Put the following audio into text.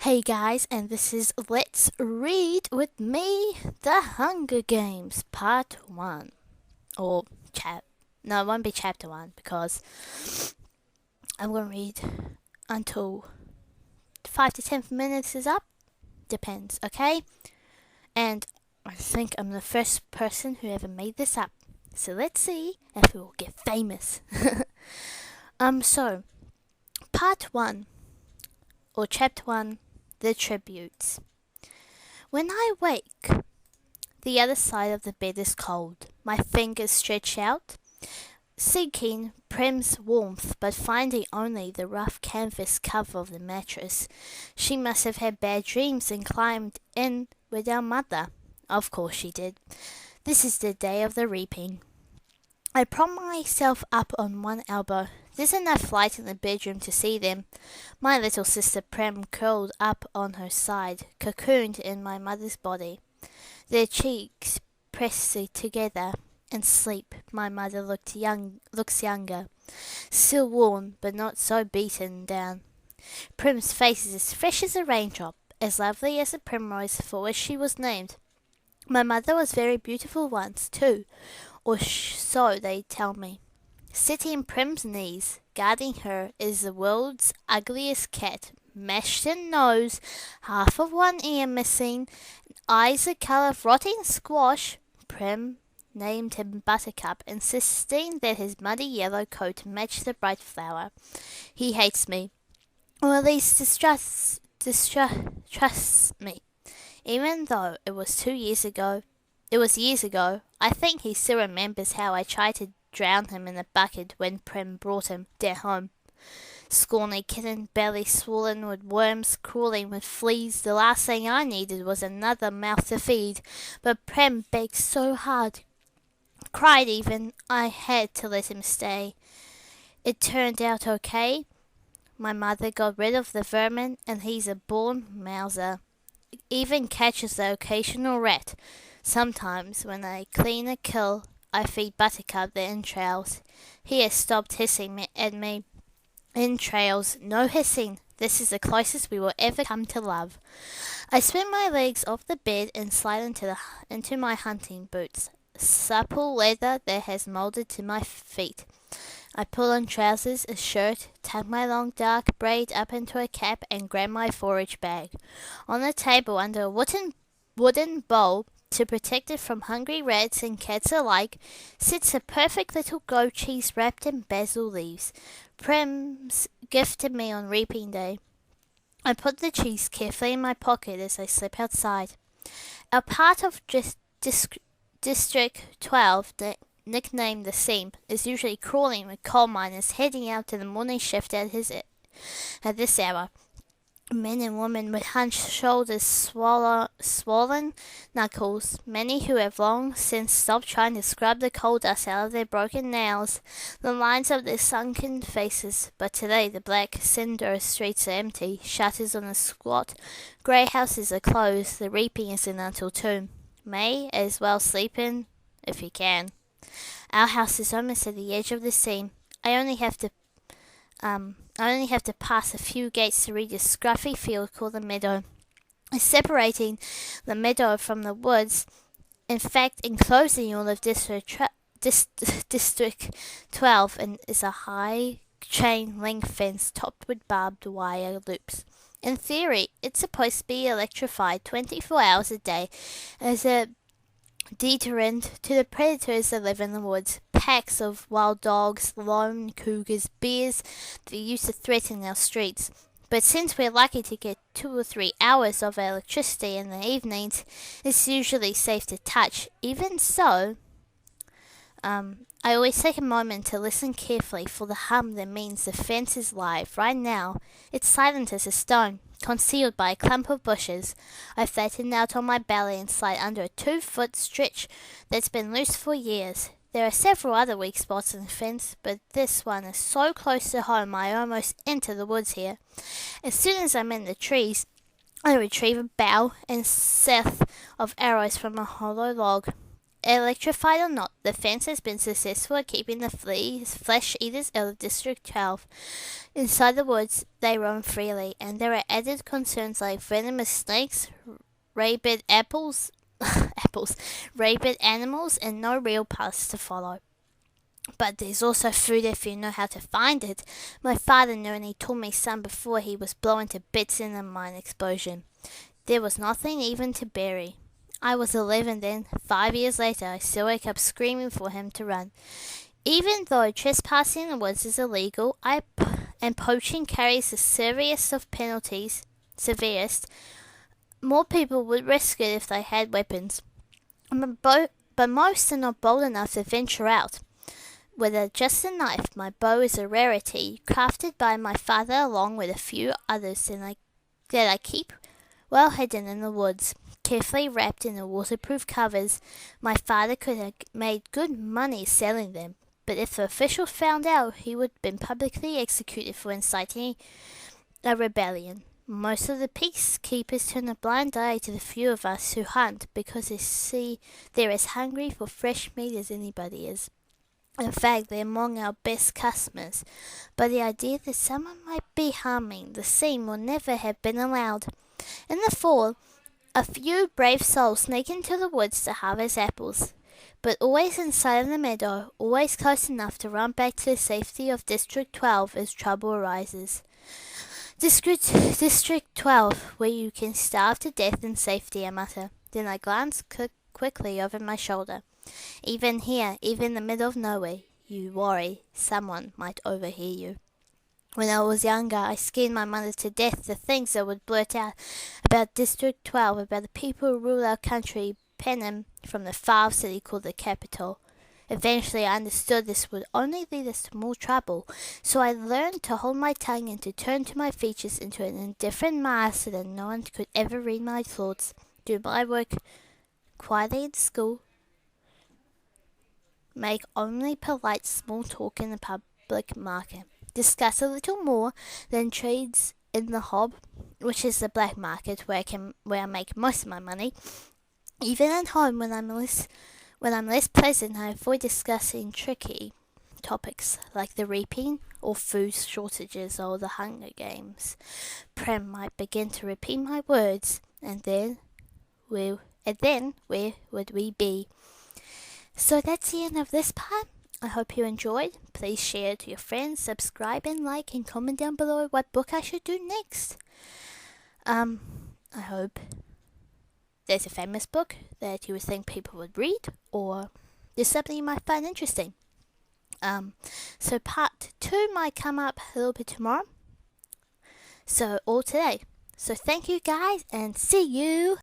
Hey guys, and this is Let's Read with me, The Hunger Games, Part 1. Or chap. No, it won't be Chapter 1 because I'm going to read until 5 to 10 minutes is up. Depends, okay? And I think I'm the first person who ever made this up. So let's see if we will get famous. So, Part 1, or Chapter 1, The Tributes. When I wake, the other side of the bed is cold. My fingers stretch out, seeking Prim's warmth, but finding only the rough canvas cover of the mattress. She must have had bad dreams and climbed in with our mother. Of course she did. This is the day of the reaping. I prop myself up on one elbow. There's enough light in the bedroom to see them. My little sister Prim curled up on her side, cocooned in my mother's body. Their cheeks pressed together. In sleep, my mother looks younger, still worn, but not so beaten down. Prim's face is as fresh as a raindrop, as lovely as the primrose for which she was named. My mother was very beautiful once, too, or so they tell me. Sitting in Prim's knees, guarding her, is the world's ugliest cat, mashed in nose, half of one ear missing, eyes the colour of rotting squash. Prim named him Buttercup, insisting that his muddy yellow coat match the bright flower. He hates me, or at least distrusts me, even though it was 2 years ago. It was years ago. I think he still remembers how I tried to drown him in a bucket when Prim brought him down home. Scrawny kitten, belly swollen with worms, crawling with fleas. The last thing I needed was another mouth to feed, but Prem begged so hard, cried even, I had to let him stay. It turned out okay. My mother got rid of the vermin, and he's a born mouser. Even catches the occasional rat. Sometimes, when I clean a kill, I feed Buttercup the entrails. He has stopped hissing at me. Entrails, no hissing. This is the closest we will ever come to love. I swing my legs off the bed and slide into my hunting boots, supple leather that has molded to my feet. I pull on trousers, a shirt, tuck my long dark braid up into a cap, and grab my forage bag. On the table under a wooden bowl, to protect it from hungry rats and cats alike, sits a perfect little goat cheese wrapped in basil leaves. Prim's gift to me on reaping day. I put the cheese carefully in my pocket as I slip outside. Our part of District 12, nicknamed the Seam, is usually crawling with coal miners heading out to the morning shift at this hour. Men and women with hunched shoulders, swollen knuckles, many who have long since stopped trying to scrub the coal dust out of their broken nails, the lines of their sunken faces. But today the black cinder streets are empty, shutters on the squat grey houses are closed, the reaping isn't until 2. May as well sleep in, if you can. Our house is almost at the edge of the seam. I only have to pass a few gates to reach a scruffy field called the meadow. Separating the meadow from the woods, in fact enclosing all of District 12, and is a high chain link fence topped with barbed wire loops. In theory, it's supposed to be electrified 24 hours a day as a deterrent to the predators that live in the woods. Packs of wild dogs, lone cougars, bears that used to threaten our streets. But since we're lucky to get 2 or 3 hours of electricity in the evenings, it's usually safe to touch. Even so, I always take a moment to listen carefully for the hum that means the fence is live. Right now, it's silent as a stone, concealed by a clump of bushes. I flatten out on my belly and slide under a 2-foot stretch that's been loose for years. There are several other weak spots in the fence, but this one is so close to home I almost enter the woods here. As soon as I'm in the trees, I retrieve a bow and scythe of arrows from a hollow log. Electrified or not, the fence has been successful at keeping the flesh eaters out of District 12. Inside the woods, they roam freely, and there are added concerns like venomous snakes, rabid rabid animals, and no real paths to follow. But there's also food if you know how to find it. My father knew, and he told me some before he was blown to bits in a mine explosion. There was nothing even to bury. I was 11 then. 5 years later, I still wake up screaming for him to run. Even though trespassing in the woods is illegal, and poaching carries the severest of penalties, more people would risk it if they had weapons. But most are not bold enough to venture out. With just a knife, my bow is a rarity, crafted by my father along with a few others that I keep well hidden in the woods, carefully wrapped in the waterproof covers. My father could have made good money selling them, but if the officials found out, he would have been publicly executed for inciting a rebellion. Most of the peacekeepers turn a blind eye to the few of us who hunt because they see they're as hungry for fresh meat as anybody is. In fact, they're among our best customers, but the idea that someone might be harming the scene will never have been allowed. In the fall, a few brave souls sneak into the woods to harvest apples, but always inside of the meadow, always close enough to run back to the safety of District 12 as trouble arises. District 12, where you can starve to death in safety, I mutter. Then I glance quickly over my shoulder. Even here, even in the middle of nowhere, you worry someone might overhear you. When I was younger, I scared my mother to death the things I would blurt out about District 12, about the people who rule our country, Panem, from the far city called the capital. Eventually, I understood this would only lead us to more trouble, so I learned to hold my tongue and to turn to my features into an indifferent mask so that no one could ever read my thoughts, do my work quietly in school, make only polite small talk in the public market, discuss a little more than trades in the hob, which is the black market where I make most of my money. Even at home, when I'm less pleasant, I avoid discussing tricky topics like the reaping or food shortages or the Hunger Games. Prem might begin to repeat my words, and then where would we be? So that's the end of this part. I hope you enjoyed. Please share it to your friends, subscribe and like, and comment down below what book I should do next. I hope there's a famous book that you would think people would read, or there's something you might find interesting. So part 2 might come up a little bit tomorrow. So all today. So thank you guys, and see you